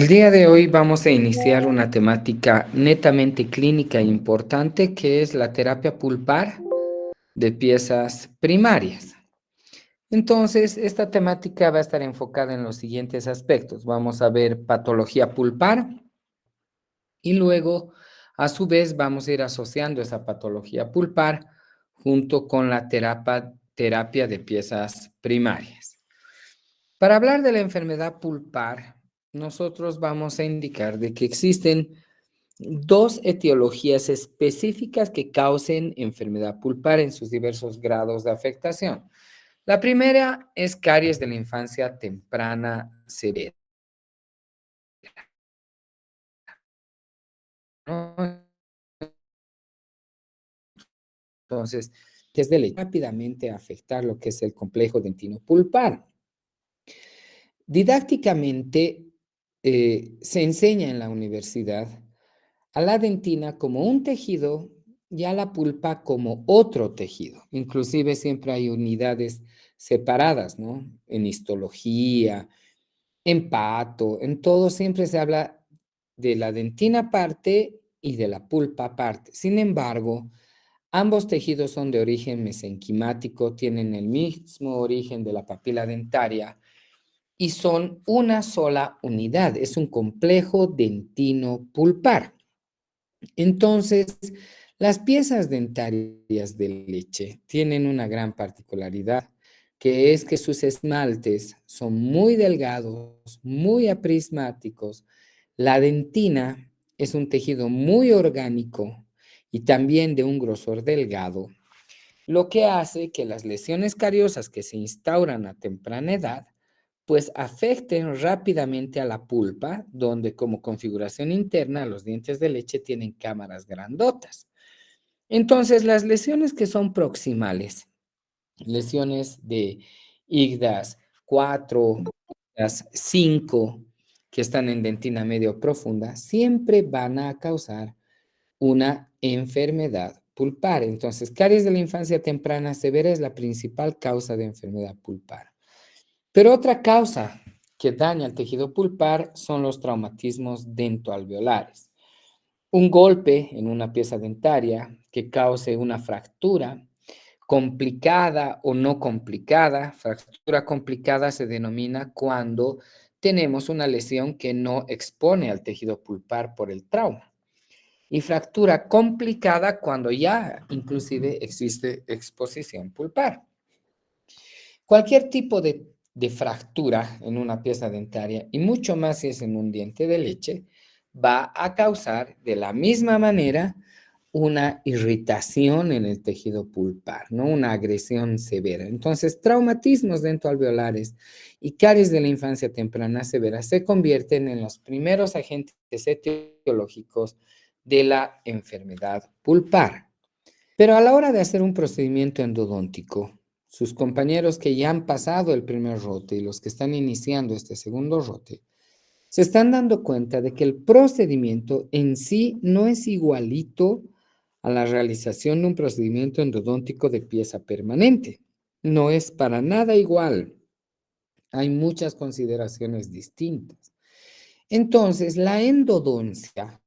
El día de hoy vamos a iniciar una temática netamente clínica e importante que es la terapia pulpar de piezas primarias. Entonces, esta temática va a estar enfocada en los siguientes aspectos. Vamos a ver patología pulpar y luego, a su vez, vamos a ir asociando esa patología pulpar junto con la terapia de piezas primarias. Para hablar de la enfermedad pulpar, nosotros vamos a indicar de que existen dos etiologías específicas que causen enfermedad pulpar en sus diversos grados de afectación. La primera es caries de la infancia temprana severa, ¿no? Entonces, que es de rápidamente afectar lo que es el complejo dentino pulpar. Didácticamente, se enseña en la universidad a la dentina como un tejido y a la pulpa como otro tejido. Inclusive siempre hay unidades separadas, ¿no? En histología, en pato, en todo siempre se habla de la dentina aparte y de la pulpa aparte. Sin embargo, ambos tejidos son de origen mesenquimático, tienen el mismo origen de la papila dentaria y son una sola unidad. Es un complejo dentino pulpar. Entonces, las piezas dentarias de leche tienen una gran particularidad, que es que sus esmaltes son muy delgados, muy aprismáticos. La dentina es un tejido muy orgánico y también de un grosor delgado, lo que hace que las lesiones cariosas que se instauran a temprana edad pues afecten rápidamente a la pulpa, donde como configuración interna los dientes de leche tienen cámaras grandotas. Entonces, las lesiones que son proximales, lesiones de IGDAS 4, IGDAS 5, que están en dentina medio profunda, siempre van a causar una enfermedad pulpar. Entonces, caries de la infancia temprana severa es la principal causa de enfermedad pulpar. Pero otra causa que daña el tejido pulpar son los traumatismos dentoalveolares. Un golpe en una pieza dentaria que cause una fractura complicada o no complicada. Fractura complicada se denomina cuando tenemos una lesión que no expone al tejido pulpar por el trauma. Y fractura complicada cuando ya inclusive existe exposición pulpar. Cualquier tipo de fractura en una pieza dentaria, y mucho más si es en un diente de leche, va a causar de la misma manera una irritación en el tejido pulpar, ¿no? Una agresión severa. Entonces, traumatismos dentoalveolares y caries de la infancia temprana severa se convierten en los primeros agentes etiológicos de la enfermedad pulpar. Pero a la hora de hacer un procedimiento endodóntico, sus compañeros que ya han pasado el primer rote y los que están iniciando este segundo rote, se están dando cuenta de que el procedimiento en sí no es igualito a la realización de un procedimiento endodóntico de pieza permanente. No es para nada igual. Hay muchas consideraciones distintas. Entonces, la endodoncia,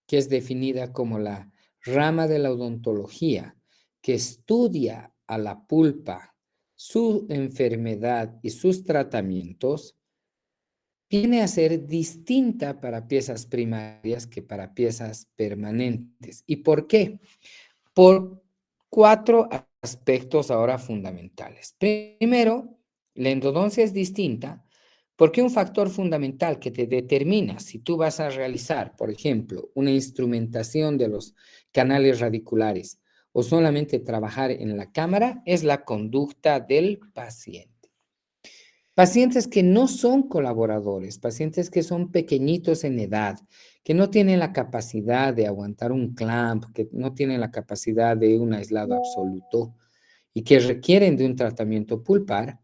que es definida como la rama de la odontología que estudia a la pulpa, su enfermedad y sus tratamientos, viene a ser distinta para piezas primarias que para piezas permanentes. ¿Y por qué? Por cuatro aspectos ahora fundamentales. Primero, la endodoncia es distinta porque un factor fundamental que te determina si tú vas a realizar, por ejemplo, una instrumentación de los canales radiculares o solamente trabajar en la cámara es la conducta del paciente. Pacientes que no son colaboradores, pacientes que son pequeñitos en edad, que no tienen la capacidad de aguantar un clamp, que no tienen la capacidad de un aislado absoluto y que requieren de un tratamiento pulpar,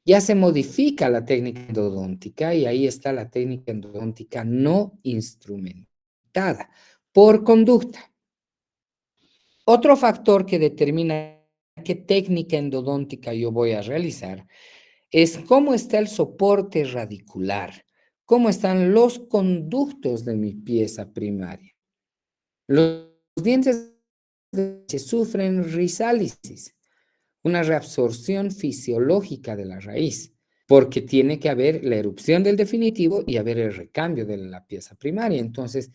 ya se modifica la técnica endodóntica y ahí está la técnica endodóntica no instrumentada por conducta. Otro factor que determina qué técnica endodóntica yo voy a realizar es cómo está el soporte radicular, cómo están los conductos de mi pieza primaria. Los dientes de leche sufren rizálisis, una reabsorción fisiológica de la raíz, porque tiene que haber la erupción del definitivo y haber el recambio de la pieza primaria. Entonces,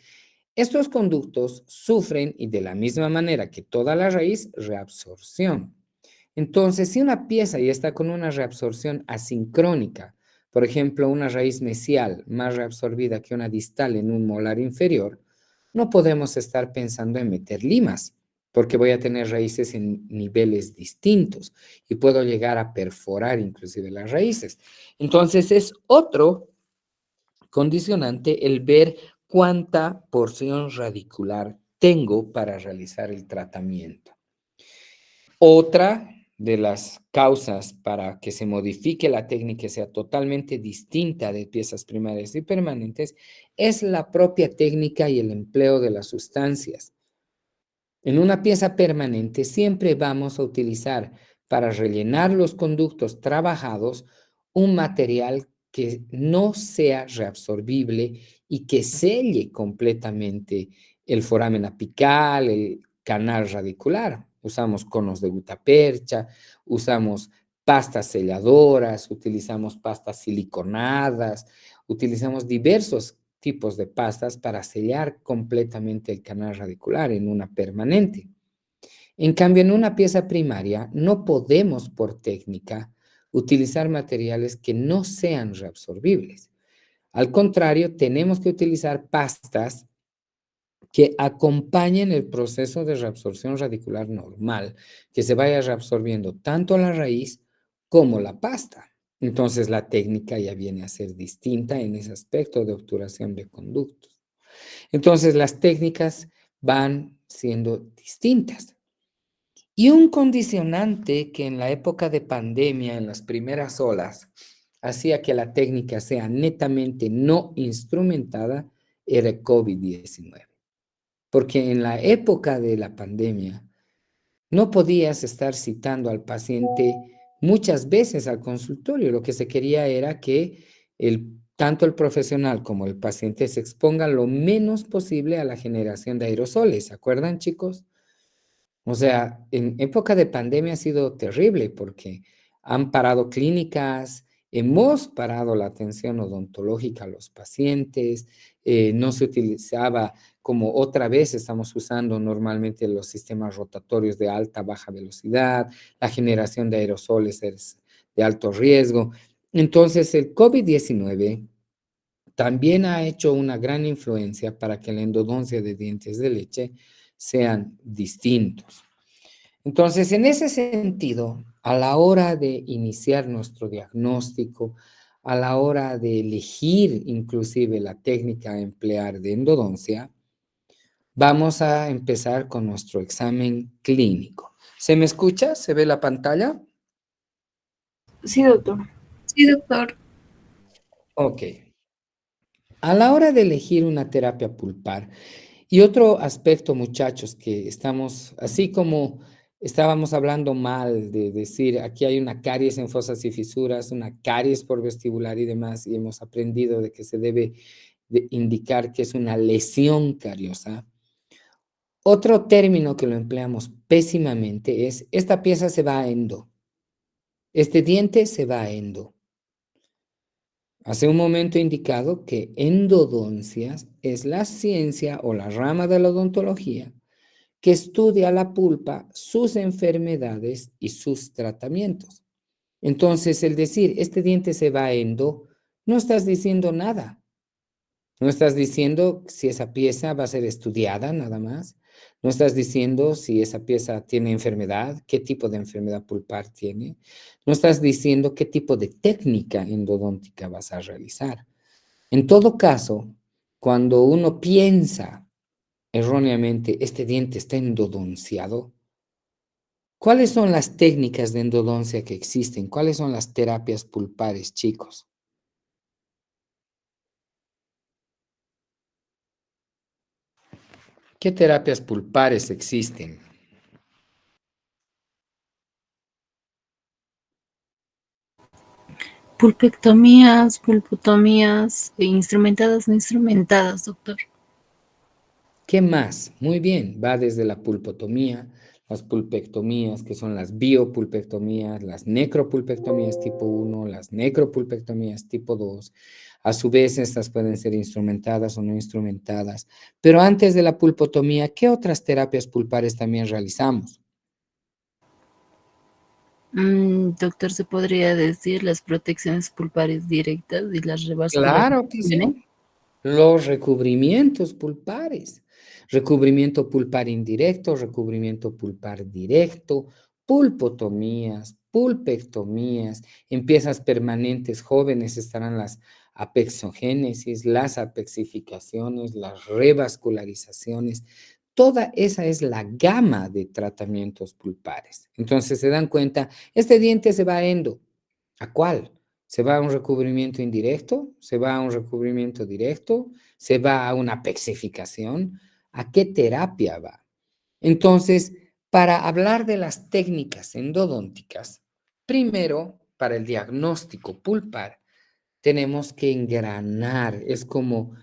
estos conductos sufren, y de la misma manera que toda la raíz, reabsorción. Entonces, si una pieza ya está con una reabsorción asincrónica, por ejemplo, una raíz mesial más reabsorbida que una distal en un molar inferior, no podemos estar pensando en meter limas, porque voy a tener raíces en niveles distintos y puedo llegar a perforar inclusive las raíces. Entonces, es otro condicionante el ver cuánta porción radicular tengo para realizar el tratamiento. Otra de las causas para que se modifique la técnica y sea totalmente distinta de piezas primarias y permanentes es la propia técnica y el empleo de las sustancias. En una pieza permanente siempre vamos a utilizar para rellenar los conductos trabajados un material que no sea reabsorbible y que selle completamente el foramen apical, el canal radicular. Usamos conos de gutapercha, usamos pastas selladoras, utilizamos pastas siliconadas, utilizamos diversos tipos de pastas para sellar completamente el canal radicular en una permanente. En cambio, en una pieza primaria no podemos por técnica utilizar materiales que no sean reabsorbibles. Al contrario, tenemos que utilizar pastas que acompañen el proceso de reabsorción radicular normal, que se vaya reabsorbiendo tanto la raíz como la pasta. Entonces la técnica ya viene a ser distinta en ese aspecto de obturación de conductos. Entonces las técnicas van siendo distintas. Y un condicionante que en la época de pandemia, en las primeras olas, hacía que la técnica sea netamente no instrumentada, era el COVID-19. Porque en la época de la pandemia no podías estar citando al paciente muchas veces al consultorio. Lo que se quería era que tanto el profesional como el paciente se expongan lo menos posible a la generación de aerosoles. ¿Se acuerdan, chicos? O sea, en época de pandemia ha sido terrible porque han parado clínicas, hemos parado la atención odontológica a los pacientes, no se utilizaba como otra vez estamos usando normalmente los sistemas rotatorios de alta, baja velocidad, la generación de aerosoles es de alto riesgo. Entonces, el COVID-19 también ha hecho una gran influencia para que la endodoncia de dientes de leche sean distintos. Entonces, en ese sentido, a la hora de iniciar nuestro diagnóstico, a la hora de elegir inclusive la técnica a emplear de endodoncia, vamos a empezar con nuestro examen clínico. ¿Se me escucha? ¿Se ve la pantalla? Sí, doctor. Sí, doctor. Ok. A la hora de elegir una terapia pulpar, y otro aspecto, muchachos, que estamos, así como estábamos hablando mal de decir, aquí hay una caries en fosas y fisuras, una caries por vestibular y demás, y hemos aprendido de que se debe de indicar que es una lesión cariosa. Otro término que lo empleamos pésimamente es, esta pieza se va a endo, este diente se va a endo. Hace un momento he indicado que endodoncias es la ciencia o la rama de la odontología que estudia la pulpa, sus enfermedades y sus tratamientos. Entonces, el decir, este diente se va a endo, no estás diciendo nada. No estás diciendo si esa pieza va a ser estudiada nada más. No estás diciendo si esa pieza tiene enfermedad, qué tipo de enfermedad pulpar tiene. No estás diciendo qué tipo de técnica endodóntica vas a realizar. En todo caso, cuando uno piensa erróneamente, este diente está endodonciado, ¿cuáles son las técnicas de endodoncia que existen? ¿Cuáles son las terapias pulpares, chicos? ¿Qué terapias pulpares existen? Pulpectomías, pulpotomías, instrumentadas, no instrumentadas, doctor. ¿Qué más? Muy bien, va desde la pulpotomía, las pulpectomías, que son las biopulpectomías, las necropulpectomías tipo 1, las necropulpectomías tipo 2. A su vez, estas pueden ser instrumentadas o no instrumentadas. Pero antes de la pulpotomía, ¿qué otras terapias pulpares también realizamos? Doctor, ¿se podría decir las protecciones pulpares directas y las Claro que revascularizaciones? sí. Los recubrimientos pulpares, recubrimiento pulpar indirecto, recubrimiento pulpar directo, pulpotomías, pulpectomías, en piezas permanentes jóvenes estarán las apexogénesis, las apexificaciones, las revascularizaciones. Toda esa es la gama de tratamientos pulpares. Entonces se dan cuenta, este diente se va a endo. ¿A cuál? ¿Se va a un recubrimiento indirecto? ¿Se va a un recubrimiento directo? ¿Se va a una pexificación? ¿A qué terapia va? Entonces, para hablar de las técnicas endodónticas, primero, para el diagnóstico pulpar, tenemos que engranar. Es como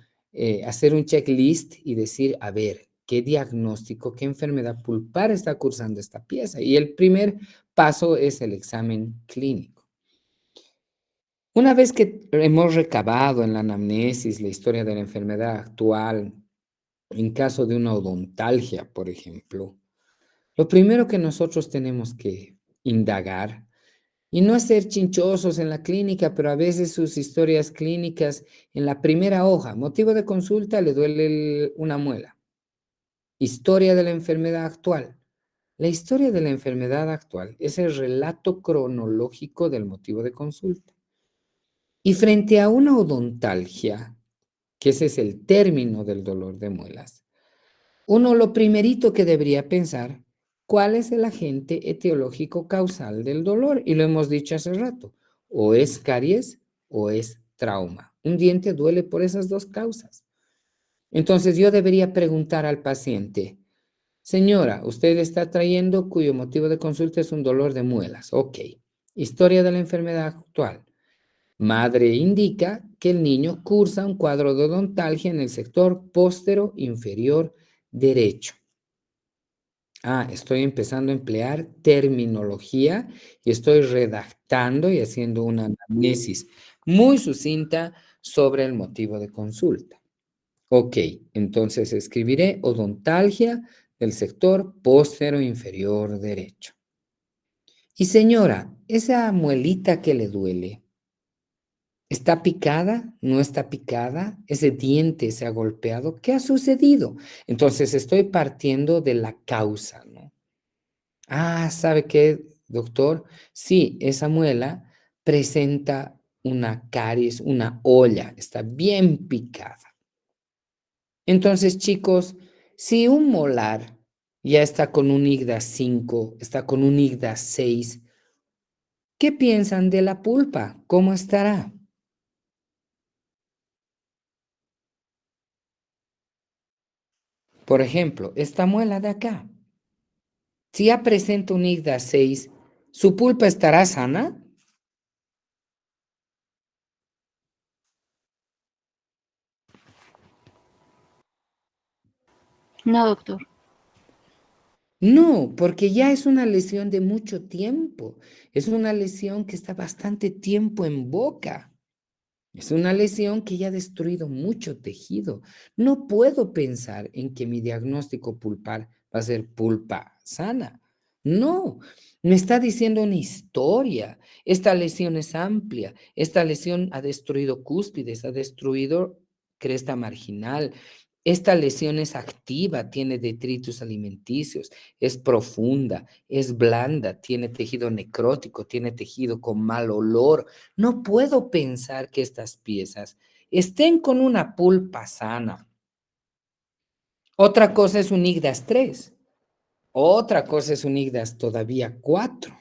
hacer un checklist y decir, a ver, ¿qué diagnóstico, qué enfermedad pulpar está cursando esta pieza? Y el primer paso es el examen clínico. Una vez que hemos recabado en la anamnesis la historia de la enfermedad actual, en caso de una odontalgia, por ejemplo, lo primero que nosotros tenemos que indagar, y no es ser chinchosos en la clínica, pero a veces sus historias clínicas en la primera hoja, motivo de consulta, le duele una muela. Historia de la enfermedad actual. La historia de la enfermedad actual es el relato cronológico del motivo de consulta. Y frente a una odontalgia, que ese es el término del dolor de muelas, uno lo primerito que debería pensar, ¿cuál es el agente etiológico causal del dolor? Y lo hemos dicho hace rato, o es caries o es trauma. Un diente duele por esas dos causas. Entonces yo debería preguntar al paciente, señora, usted está trayendo cuyo motivo de consulta es un dolor de muelas. Ok. Historia de la enfermedad actual. Madre indica que el niño cursa un cuadro de odontalgia en el sector póstero inferior derecho. Estoy empezando a emplear terminología y estoy redactando y haciendo una análisis muy sucinta sobre el motivo de consulta. Ok, entonces escribiré odontalgia del sector póstero inferior derecho. Y señora, esa muelita que le duele, ¿está picada? ¿No está picada? ¿Ese diente se ha golpeado? ¿Qué ha sucedido? Entonces estoy partiendo de la causa, ¿no? ¿Sabe qué, doctor? Sí, esa muela presenta una caries, una olla, está bien picada. Entonces, chicos, si un molar ya está con un IGDA 5, está con un IGDA 6, ¿qué piensan de la pulpa? ¿Cómo estará? Por ejemplo, esta muela de acá, si ya presenta un IGDA 6, ¿su pulpa estará sana? No, doctor. No, porque ya es una lesión de mucho tiempo. Es una lesión que está bastante tiempo en boca. Es una lesión que ya ha destruido mucho tejido. No puedo pensar en que mi diagnóstico pulpar va a ser pulpa sana. No, me está diciendo una historia. Esta lesión es amplia. Esta lesión ha destruido cúspides, ha destruido cresta marginal. Esta lesión es activa, tiene detritus alimenticios, es profunda, es blanda, tiene tejido necrótico, tiene tejido con mal olor. No puedo pensar que estas piezas estén con una pulpa sana. Otra cosa es un IGDAS 3, otra cosa es un IGDAS todavía 4,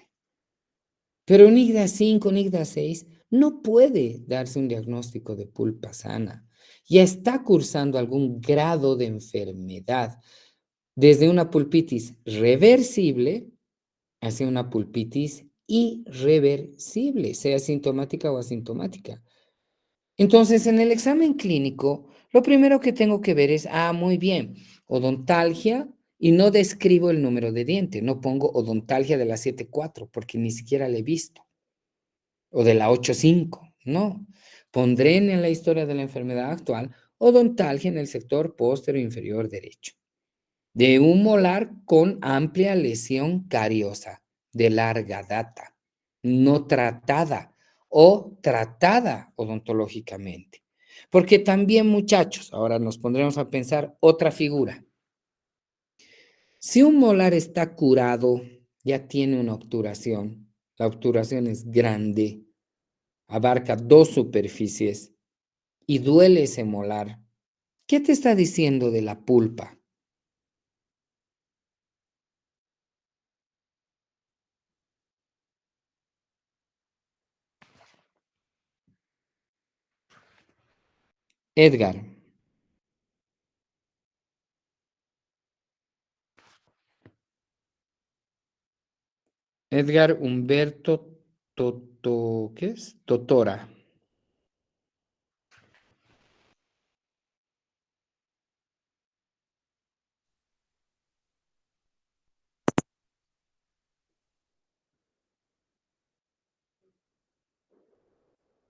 pero un IGDAS 5, un IGDAS 6 no puede darse un diagnóstico de pulpa sana. Ya está cursando algún grado de enfermedad, desde una pulpitis reversible hacia una pulpitis irreversible, sea sintomática o asintomática. Entonces, en el examen clínico, lo primero que tengo que ver es, muy bien, odontalgia, y no describo el número de diente, no pongo odontalgia de la 7.4 porque ni siquiera la he visto, o de la 8.5, no. Pondré en la historia de la enfermedad actual odontalgia en el sector póstero inferior derecho, de un molar con amplia lesión cariosa de larga data, no tratada o tratada odontológicamente. Porque también, muchachos, ahora nos pondremos a pensar otra figura. Si un molar está curado, ya tiene una obturación. La obturación es grande, abarca dos superficies y duele ese molar. ¿Qué te está diciendo de la pulpa? Edgar. Edgar Humberto ¿qué es? Totora.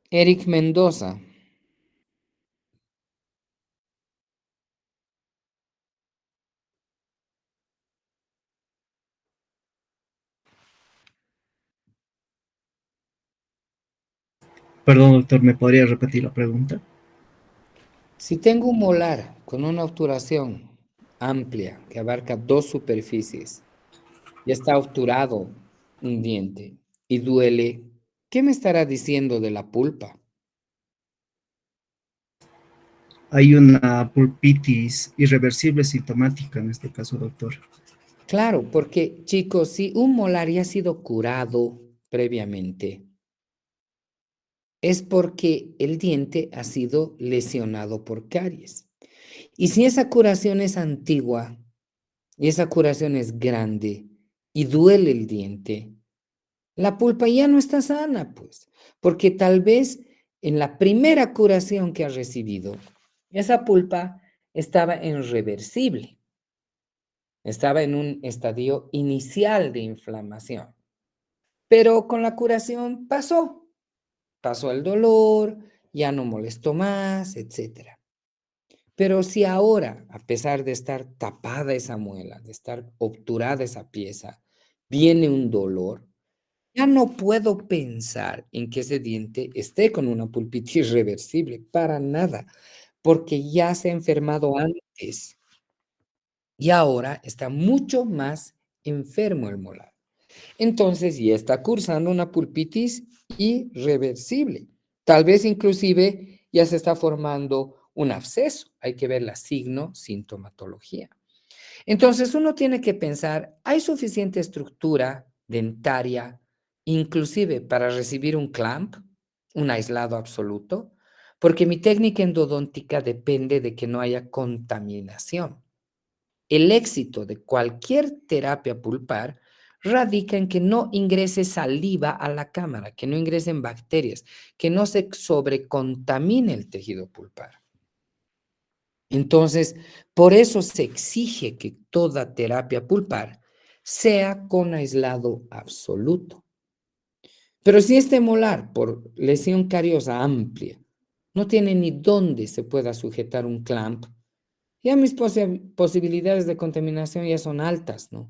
Eric Mendoza. Perdón, doctor, ¿me podría repetir la pregunta? Si tengo un molar con una obturación amplia que abarca dos superficies y está obturado un diente y duele, ¿qué me estará diciendo de la pulpa? Hay una pulpitis irreversible sintomática en este caso, doctor. Claro, porque chicos, si un molar ya ha sido curado previamente, es porque el diente ha sido lesionado por caries. Y si esa curación es antigua y esa curación es grande y duele el diente, la pulpa ya no está sana, pues, porque tal vez en la primera curación que ha recibido, esa pulpa estaba en reversible, estaba en un estadio inicial de inflamación, pero con la curación pasó el dolor, ya no molestó más, etcétera. Pero si ahora, a pesar de estar tapada esa muela, de estar obturada esa pieza, viene un dolor, ya no puedo pensar en que ese diente esté con una pulpitis irreversible, para nada, porque ya se ha enfermado antes y ahora está mucho más enfermo el molar. Entonces ya está cursando una pulpitis irreversible. Tal vez inclusive ya se está formando un absceso. Hay que ver la sintomatología. Entonces uno tiene que pensar, ¿hay suficiente estructura dentaria, inclusive para recibir un clamp, un aislado absoluto? Porque mi técnica endodóntica depende de que no haya contaminación. El éxito de cualquier terapia pulpar radica en que no ingrese saliva a la cámara, que no ingresen bacterias, que no se sobrecontamine el tejido pulpar. Entonces, por eso se exige que toda terapia pulpar sea con aislado absoluto. Pero si este molar, por lesión cariosa amplia, no tiene ni dónde se pueda sujetar un clamp, ya mis posibilidades de contaminación ya son altas, ¿no?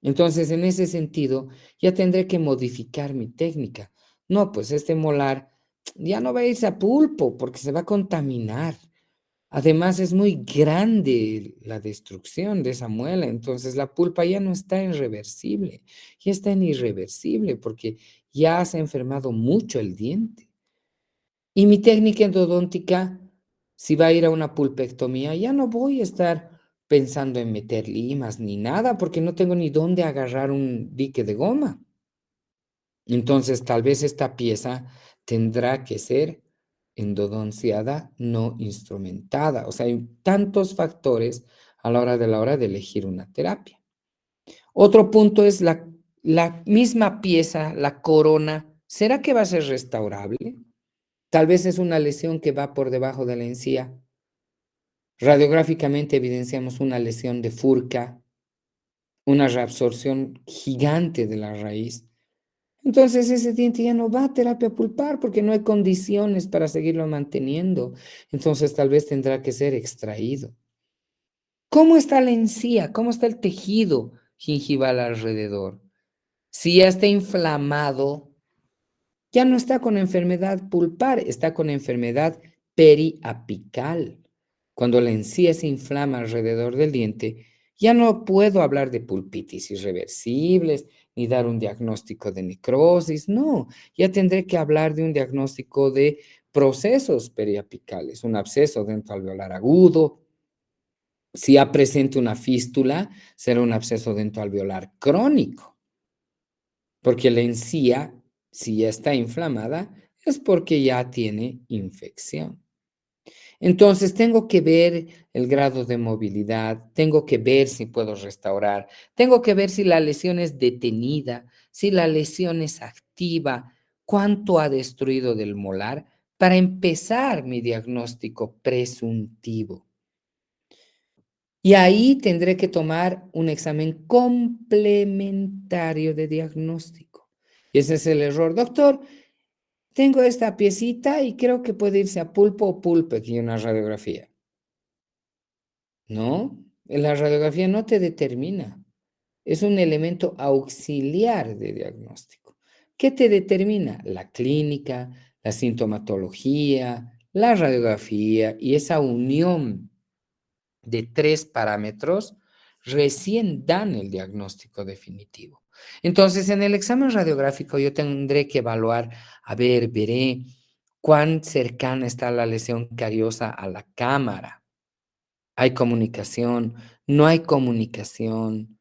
Entonces, en ese sentido, ya tendré que modificar mi técnica. No, pues este molar ya no va a irse a pulpo porque se va a contaminar. Además, es muy grande la destrucción de esa muela, entonces la pulpa ya no está en reversible, ya está en irreversible porque ya se ha enfermado mucho el diente. Y mi técnica endodóntica, si va a ir a una pulpectomía, ya no voy a estar pensando en meter limas ni nada porque no tengo ni dónde agarrar un dique de goma. Entonces, tal vez esta pieza tendrá que ser endodonciada, no instrumentada. O sea, hay tantos factores a la hora de elegir una terapia. Otro punto es la misma pieza, la corona, ¿será que va a ser restaurable? Tal vez es una lesión que va por debajo de la encía. Radiográficamente evidenciamos una lesión de furca, una reabsorción gigante de la raíz. Entonces ese diente ya no va a terapia pulpar porque no hay condiciones para seguirlo manteniendo. Entonces tal vez tendrá que ser extraído. ¿Cómo está la encía? ¿Cómo está el tejido gingival alrededor? Si ya está inflamado, ya no está con enfermedad pulpar, está con enfermedad periapical. Cuando la encía se inflama alrededor del diente, ya no puedo hablar de pulpitis irreversibles ni dar un diagnóstico de necrosis, no, ya tendré que hablar de un diagnóstico de procesos periapicales, un absceso dentoalveolar agudo. Si ya presente una fístula, será un absceso dentoalveolar crónico, porque la encía, si ya está inflamada, es porque ya tiene infección. Entonces, tengo que ver el grado de movilidad, tengo que ver si puedo restaurar, tengo que ver si la lesión es detenida, si la lesión es activa, cuánto ha destruido del molar, para empezar mi diagnóstico presuntivo. Y ahí tendré que tomar un examen complementario de diagnóstico. Y ese es el error. Doctor, tengo esta piecita y creo que puede irse a pulpo o pulpe, y una radiografía. No, la radiografía no te determina. Es un elemento auxiliar de diagnóstico. ¿Qué te determina? La clínica, la sintomatología, la radiografía y esa unión de 3 parámetros recién dan el diagnóstico definitivo. Entonces, en el examen radiográfico yo tendré que evaluar, a ver, veré cuán cercana está la lesión cariosa a la cámara. ¿Hay comunicación? ¿No hay comunicación?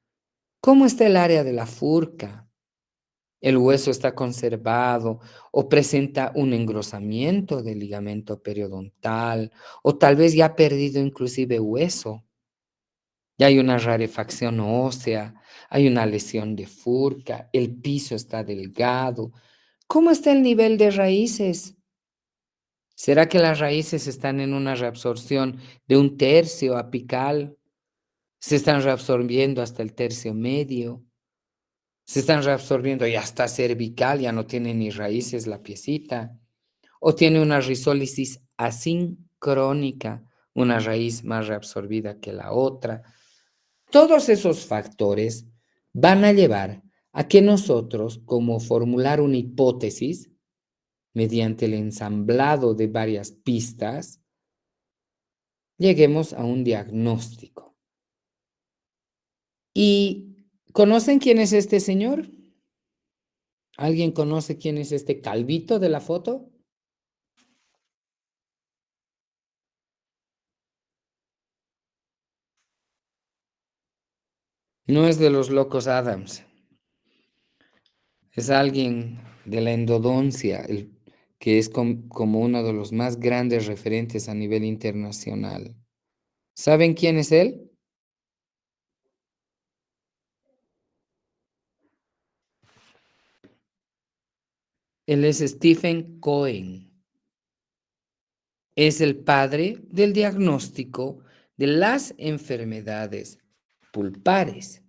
¿Cómo está el área de la furca? ¿El hueso está conservado o presenta un engrosamiento del ligamento periodontal o tal vez ya ha perdido inclusive hueso? Ya hay una rarefacción ósea, hay una lesión de furca, el piso está delgado. ¿Cómo está el nivel de raíces? ¿Será que las raíces están en una reabsorción de 1/3 apical? ¿Se están reabsorbiendo hasta el tercio medio? ¿Se están reabsorbiendo y hasta cervical? Ya no tiene ni raíces la piecita. ¿O tiene una rizólisis asincrónica, una raíz más reabsorbida que la otra? Todos esos factores van a llevar a que nosotros, como formular una hipótesis mediante el ensamblado de varias pistas, lleguemos a un diagnóstico. ¿Y conocen quién es este señor? ¿Alguien conoce quién es este calvito de la foto? No es de los locos Adams. Es alguien de la endodoncia, que es como uno de los más grandes referentes a nivel internacional. ¿Saben quién es él? Él es Stephen Cohen. Es el padre del diagnóstico de las enfermedades pulpares.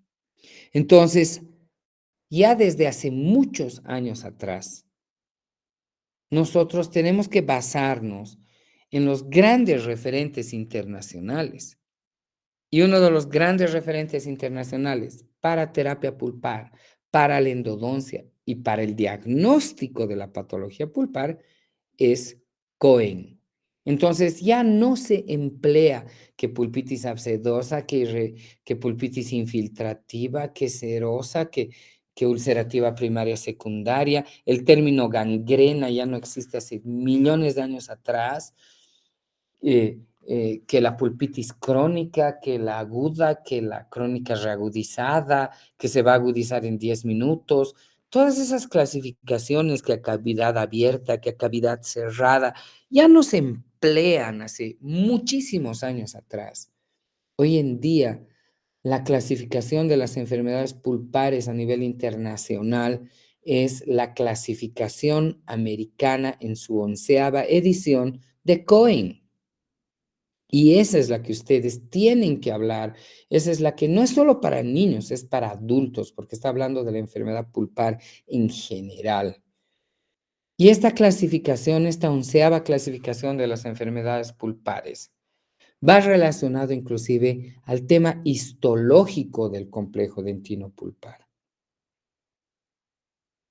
Entonces, ya desde hace muchos años atrás, nosotros tenemos que basarnos en los grandes referentes internacionales. Y uno de los grandes referentes internacionales para terapia pulpar, para la endodoncia y para el diagnóstico de la patología pulpar es Cohen. Entonces ya no se emplea que pulpitis abscedosa, que pulpitis infiltrativa, que serosa, que ulcerativa primaria secundaria. El término gangrena ya no existe hace millones de años atrás. Que la pulpitis crónica, que la aguda, que la crónica reagudizada, que se va a agudizar en 10 minutos. Todas esas clasificaciones, que a cavidad abierta, que a cavidad cerrada, ya no se emplean hace muchísimos años atrás. Hoy en día La clasificación de las enfermedades pulpares a nivel internacional es la clasificación americana en su 11ª edición de Cohen. Y esa es la que ustedes tienen que hablar. Esa es la que no es solo para niños, es para adultos, porque está hablando de la enfermedad pulpar en general. Y esta clasificación, esta 11ª clasificación de las enfermedades pulpares, va relacionado inclusive al tema histológico del complejo dentino pulpar.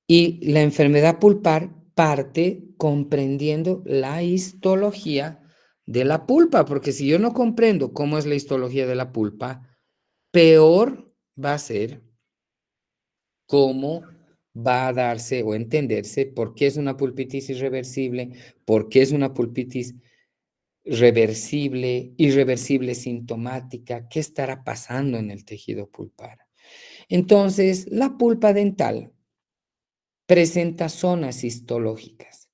Y la enfermedad pulpar parte comprendiendo la histología de la pulpa, porque si yo no comprendo cómo es la histología de la pulpa, peor va a ser cómo va a darse o entenderse por qué es una pulpitis irreversible, por qué es una pulpitis reversible, irreversible sintomática, qué estará pasando en el tejido pulpar. Entonces, la pulpa dental presenta zonas histológicas.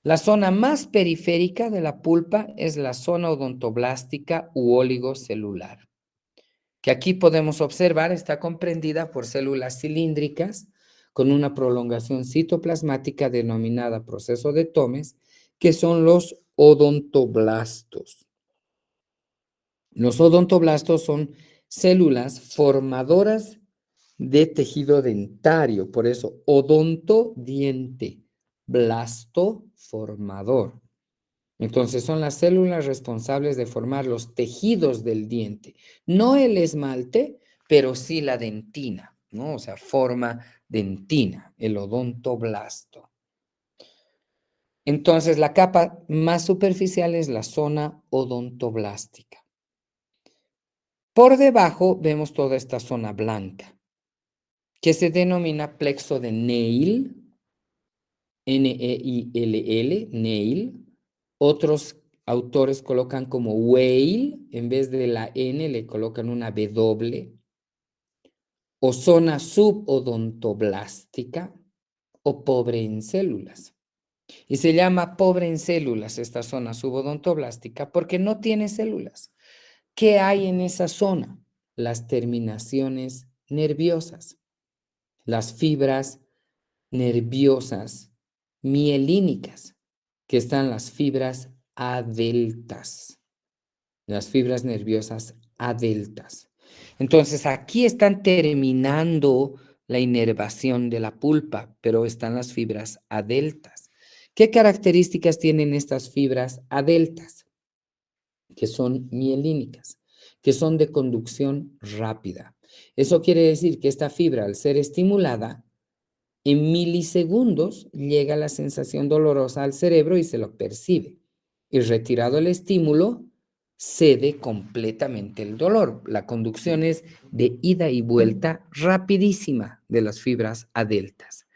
La zona más periférica de la pulpa es la zona odontoblástica u oligocelular, que aquí podemos observar está comprendida por células cilíndricas con una prolongación citoplasmática denominada proceso de Tomes, que son los odontoblastos. Los odontoblastos son células formadoras de tejido dentario, por eso odontodiente, blasto formador. Entonces son las células responsables de formar los tejidos del diente, no el esmalte, pero sí la dentina, ¿no? O sea, forma dentina, el odontoblasto. Entonces la capa más superficial es la zona odontoblástica. Por debajo vemos toda esta zona blanca, que se denomina plexo de Neil, N-E-I-L-L, Neil. Otros autores colocan como Weil, en vez de la N le colocan una W, o zona subodontoblastica, o pobre en células. Y se llama pobre en células esta zona subodontoblastica porque no tiene células. ¿Qué hay en esa zona? Las terminaciones nerviosas, las fibras nerviosas mielínicas, que están las fibras adeltas, las fibras nerviosas adeltas. Entonces, aquí están terminando la inervación de la pulpa, pero están las fibras adeltas. ¿Qué características tienen estas fibras adeltas? Que son mielínicas, que son de conducción rápida. Eso quiere decir que esta fibra, al ser estimulada, en milisegundos llega la sensación dolorosa al cerebro y se lo percibe. Y retirado el estímulo, cede completamente el dolor. La conducción es de ida y vuelta rapidísima de las fibras adeltas.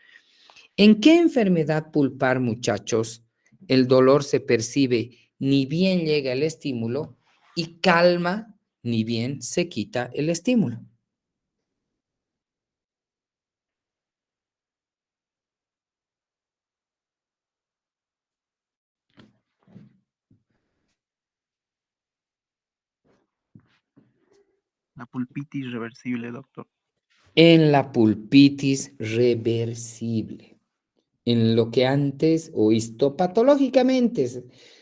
¿En qué enfermedad pulpar, muchachos, el dolor se percibe ni bien llega el estímulo y calma ni bien se quita el estímulo? La pulpitis reversible, doctor. En la pulpitis reversible, en lo que antes, o histopatológicamente,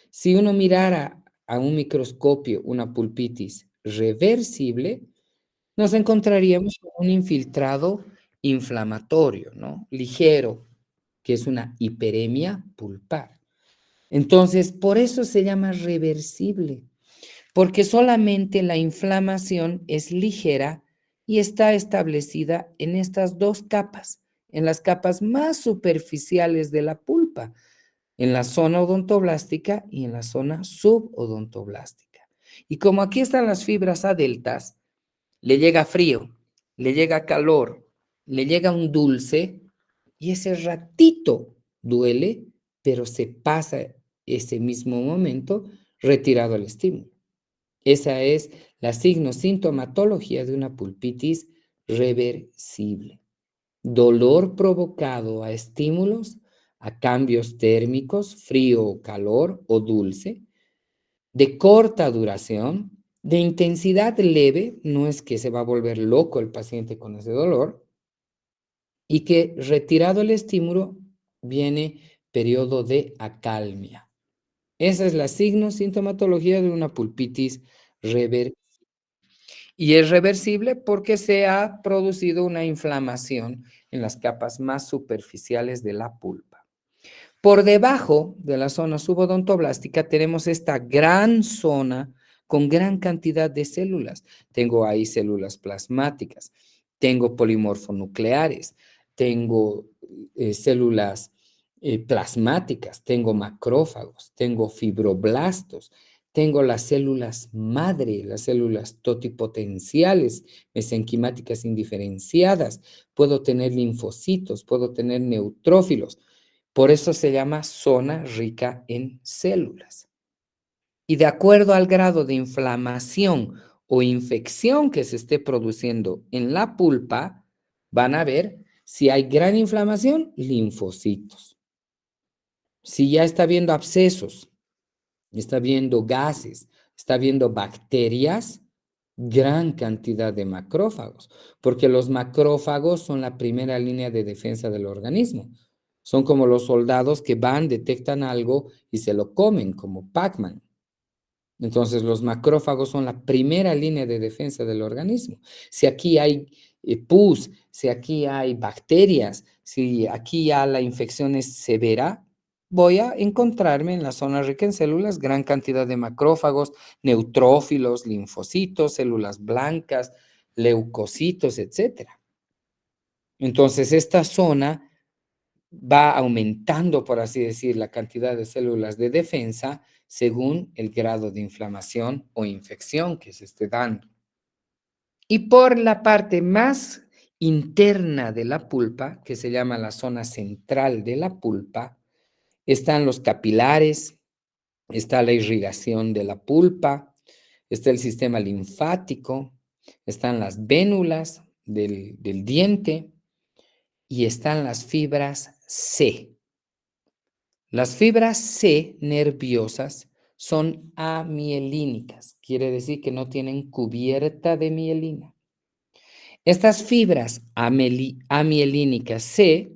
si uno mirara a un microscopio una pulpitis reversible, nos encontraríamos con un infiltrado inflamatorio, ¿no? Ligero, que es una hiperemia pulpar. Entonces, por eso se llama reversible, porque solamente la inflamación es ligera y está establecida en estas dos capas, en las capas más superficiales de la pulpa, en la zona odontoblástica y en la zona subodontoblastica. Y como aquí están las fibras adeltas, le llega frío, le llega calor, le llega un dulce y ese ratito duele, pero se pasa ese mismo momento retirado el estímulo. Esa es la signo-sintomatología de una pulpitis reversible. Dolor provocado a estímulos, a cambios térmicos, frío o calor o dulce, de corta duración de intensidad leve, no es que se va a volver loco el paciente con ese dolor, y que retirado el estímulo viene periodo de acalmia. Esa es la sintomatología de una pulpitis reversible. Y es reversible porque se ha producido una inflamación en las capas más superficiales de la pulpa. Por debajo de la zona subodontoblastica tenemos esta gran zona con gran cantidad de células. Tengo ahí células plasmáticas, tengo polimorfonucleares, tengo células plasmáticas, tengo macrófagos, tengo fibroblastos, tengo las células madre, las células totipotenciales, mesenquimáticas indiferenciadas, puedo tener linfocitos, puedo tener neutrófilos. Por eso se llama zona rica en células. Y de acuerdo al grado de inflamación o infección que se esté produciendo en la pulpa, van a ver si hay gran inflamación, linfocitos. Si ya está viendo abscesos, está viendo gases, está viendo bacterias, gran cantidad de macrófagos, porque los macrófagos son la primera línea de defensa del organismo. Son como los soldados que van, detectan algo y se lo comen, como Pac-Man. Entonces, los macrófagos son la primera línea de defensa del organismo. Si aquí hay pus, si aquí hay bacterias, si aquí ya la infección es severa, voy a encontrarme en la zona rica en células gran cantidad de macrófagos, neutrófilos, linfocitos, células blancas, leucocitos, etc. Entonces, esta zona va aumentando, por así decir, la cantidad de células de defensa según el grado de inflamación o infección que se esté dando. Y por la parte más interna de la pulpa, que se llama la zona central de la pulpa, están los capilares, está la irrigación de la pulpa, está el sistema linfático, están las vénulas del diente y están las fibras C. Las fibras C nerviosas son amielínicas, quiere decir que no tienen cubierta de mielina. Estas fibras amielínicas C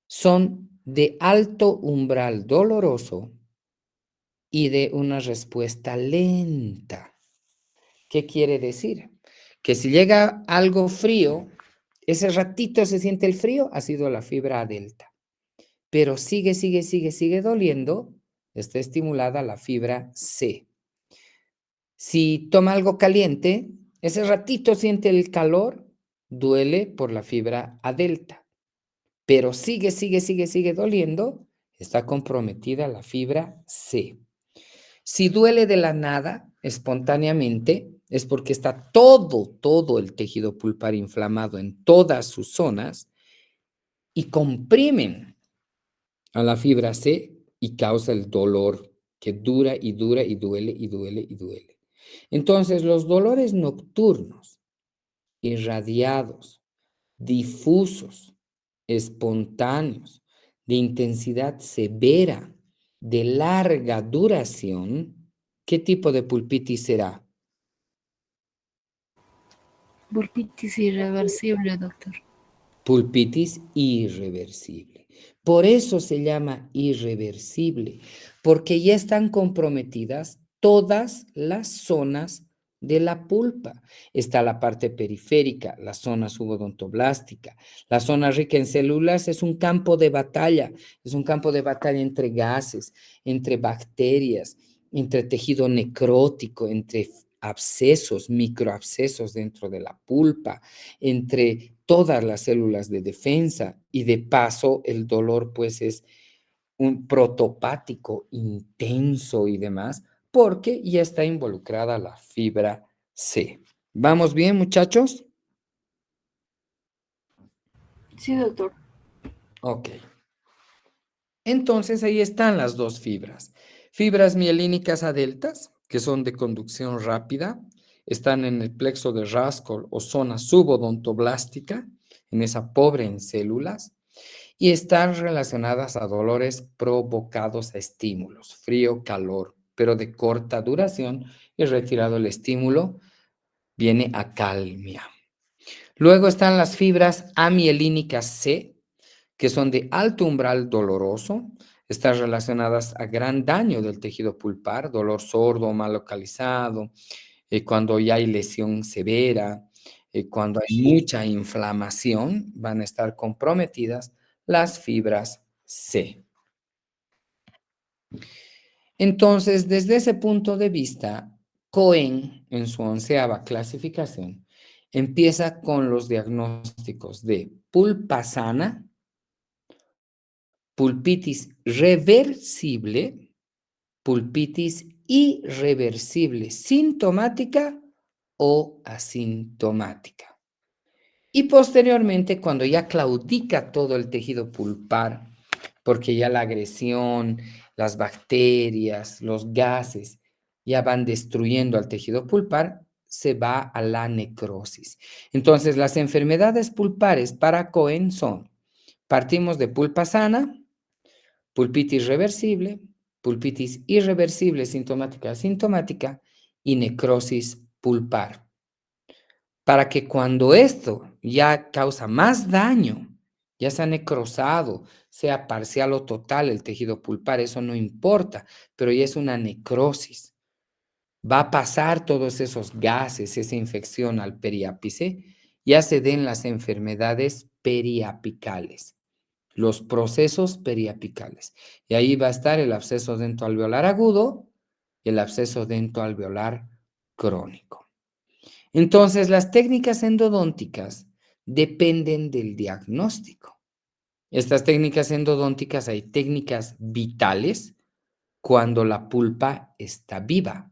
son de alto umbral doloroso y de una respuesta lenta. ¿Qué quiere decir? Que si llega algo frío, ese ratito se siente el frío, ha sido la fibra delta. Pero sigue doliendo, está estimulada la fibra C. Si toma algo caliente, ese ratito siente el calor, duele por la fibra A delta. Pero sigue doliendo, está comprometida la fibra C. Si duele de la nada, espontáneamente, es porque está todo el tejido pulpar inflamado en todas sus zonas y comprimen a la fibra C y causa el dolor que dura y duele. Entonces, los dolores nocturnos, irradiados, difusos, espontáneos, de intensidad severa, de larga duración, ¿qué tipo de pulpitis será? Pulpitis irreversible, doctor. Pulpitis irreversible. Por eso se llama irreversible, porque ya están comprometidas todas las zonas de la pulpa. Está la parte periférica, la zona subodontoblastica. La zona rica en células es un campo de batalla, entre gases, entre bacterias, entre tejido necrótico, entre abscesos, microabscesos dentro de la pulpa, entre todas las células de defensa y de paso el dolor pues es un protopático intenso y demás porque ya está involucrada la fibra C. ¿Vamos bien, muchachos? Sí, doctor. Ok. Entonces ahí están las dos fibras. Fibras mielínicas adeltas, que son de conducción rápida, están en el plexo de Raskol o zona subodontoblastica, en esa pobre en células, y están relacionadas a dolores provocados a estímulos, frío, calor, pero de corta duración, y retirado el estímulo, viene acalmia. Luego están las fibras amielínicas C, que son de alto umbral doloroso, están relacionadas a gran daño del tejido pulpar, dolor sordo o mal localizado, cuando ya hay lesión severa, cuando hay mucha inflamación, van a estar comprometidas las fibras C. Entonces, desde ese punto de vista, Cohen, en su 11ª clasificación, empieza con los diagnósticos de pulpa sana, pulpitis reversible, pulpitis irreversible, sintomática o asintomática. Y posteriormente, cuando ya claudica todo el tejido pulpar, porque ya la agresión, las bacterias, los gases ya van destruyendo al tejido pulpar, se va a la necrosis. Entonces, las enfermedades pulpares para Cohen son, partimos de pulpa sana, pulpitis reversible, pulpitis irreversible, sintomática, asintomática y necrosis pulpar. Para que cuando esto ya causa más daño, ya se ha necrosado, sea parcial o total el tejido pulpar, eso no importa, pero ya es una necrosis. Va a pasar todos esos gases, esa infección al periápice, ya se den las enfermedades periapicales, los procesos periapicales. Y ahí va a estar el absceso dentoalveolar agudo y el absceso dentoalveolar crónico. Entonces, las técnicas endodónticas dependen del diagnóstico. Estas técnicas endodónticas, hay técnicas vitales cuando la pulpa está viva.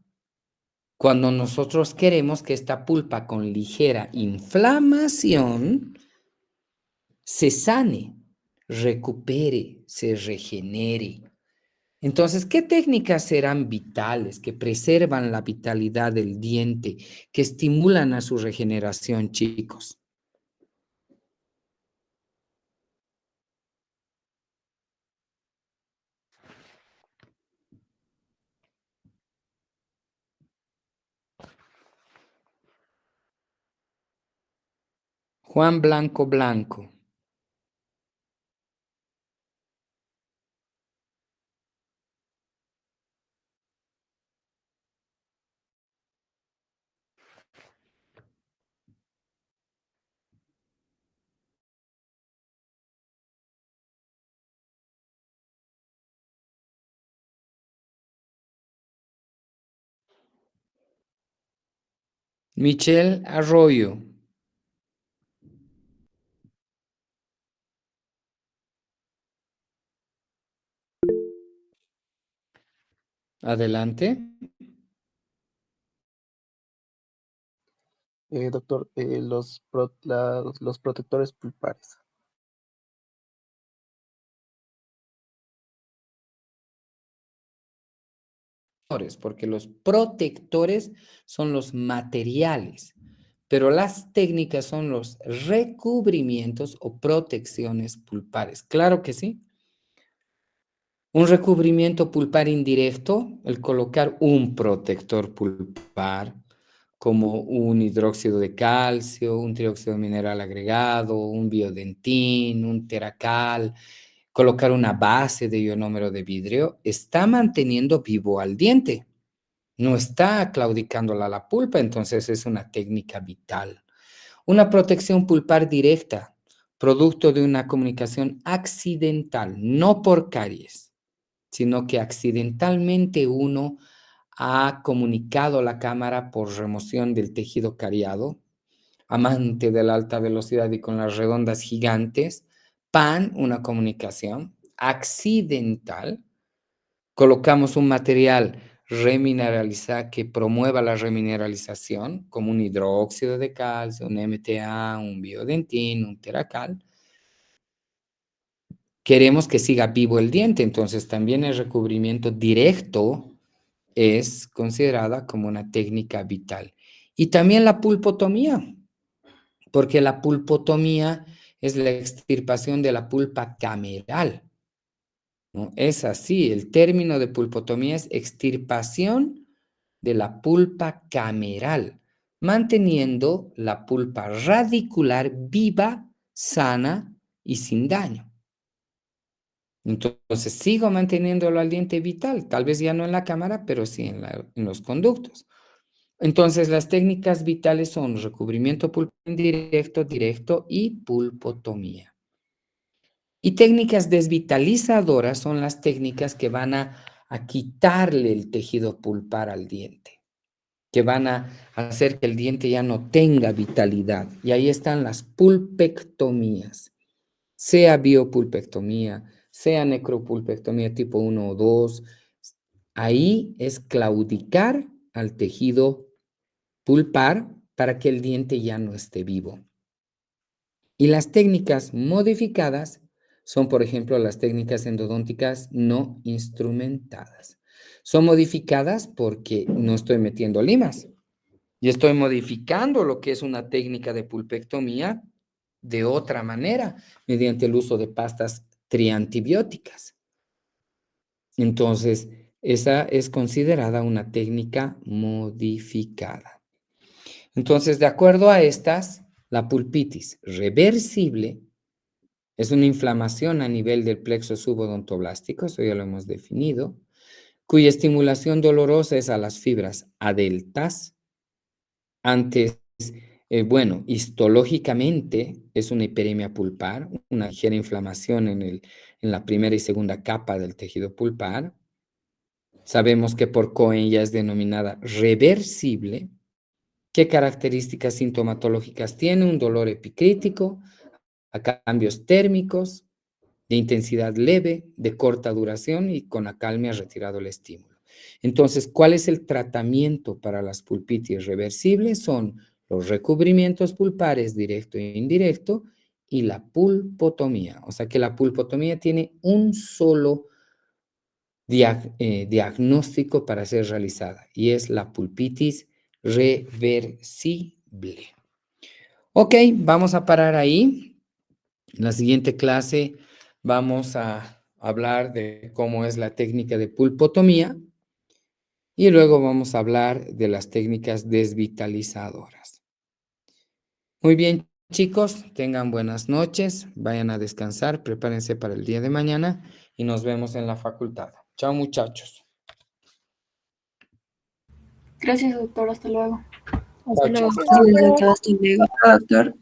Cuando nosotros queremos que esta pulpa con ligera inflamación se sane, recupere, se regenere. Entonces, ¿qué técnicas serán vitales, que preservan la vitalidad del diente, que estimulan a su regeneración, chicos? Juan Blanco Blanco. Michelle Arroyo. Adelante. Doctor, los protectores pulpares. Porque los protectores son los materiales, pero las técnicas son los recubrimientos o protecciones pulpares. Claro que sí. Un recubrimiento pulpar indirecto, el colocar un protector pulpar, como un hidróxido de calcio, un trióxido mineral agregado, un biodentín, un teracal, colocar una base de ionómero de vidrio, está manteniendo vivo al diente. No está claudicando la pulpa, entonces es una técnica vital. Una protección pulpar directa, producto de una comunicación accidental, no por caries, sino que accidentalmente uno ha comunicado la cámara por remoción del tejido cariado, amante de la alta velocidad y con las redondas gigantes, PAN, una comunicación accidental, colocamos un material que promueva la remineralización, como un hidróxido de calcio, un MTA, un biodentín, un teracal. Queremos que siga vivo el diente, entonces también el recubrimiento directo es considerada como una técnica vital. Y también la pulpotomía, porque la pulpotomía es la extirpación de la pulpa cameral. ¿no? Es así, el término de pulpotomía es extirpación de la pulpa cameral, manteniendo la pulpa radicular viva, sana y sin daño. Entonces sigo manteniéndolo al diente vital, tal vez ya no en la cámara, pero sí en los conductos. Entonces las técnicas vitales son recubrimiento pulpar indirecto, directo y pulpotomía. Y técnicas desvitalizadoras son las técnicas que van a quitarle el tejido pulpar al diente, que van a hacer que el diente ya no tenga vitalidad. Y ahí están las pulpectomías, sea biopulpectomía, sea necropulpectomía tipo 1 o 2. Ahí es claudicar al tejido pulpar para que el diente ya no esté vivo. Y las técnicas modificadas son, por ejemplo, las técnicas endodónticas no instrumentadas. Son modificadas porque no estoy metiendo limas y estoy modificando lo que es una técnica de pulpectomía de otra manera, mediante el uso de pastas triantibióticas. Entonces, esa es considerada una técnica modificada. Entonces, de acuerdo a estas, la pulpitis reversible es una inflamación a nivel del plexo subodontoblástico, eso ya lo hemos definido, cuya estimulación dolorosa es a las fibras adeltas. Antes, bueno, histológicamente es una hiperemia pulpar, una ligera inflamación en la primera y segunda capa del tejido pulpar. Sabemos que por Cohen ya es denominada reversible. ¿Qué características sintomatológicas tiene? Un dolor epicrítico, a cambios térmicos, de intensidad leve, de corta duración y con acalmia retirado el estímulo. Entonces, ¿cuál es el tratamiento para las pulpitis reversibles? Son los recubrimientos pulpares directo e indirecto y la pulpotomía. O sea que la pulpotomía tiene un solo diagnóstico para ser realizada y es la pulpitis reversible. Ok, vamos a parar ahí. En la siguiente clase vamos a hablar de cómo es la técnica de pulpotomía y luego vamos a hablar de las técnicas desvitalizadoras. Muy bien, chicos, tengan buenas noches, vayan a descansar, prepárense para el día de mañana y nos vemos en la facultad. Chao, muchachos. Gracias, doctor. Hasta luego. Hasta luego. Chao. Gracias, doctor. Hasta luego. Doctor.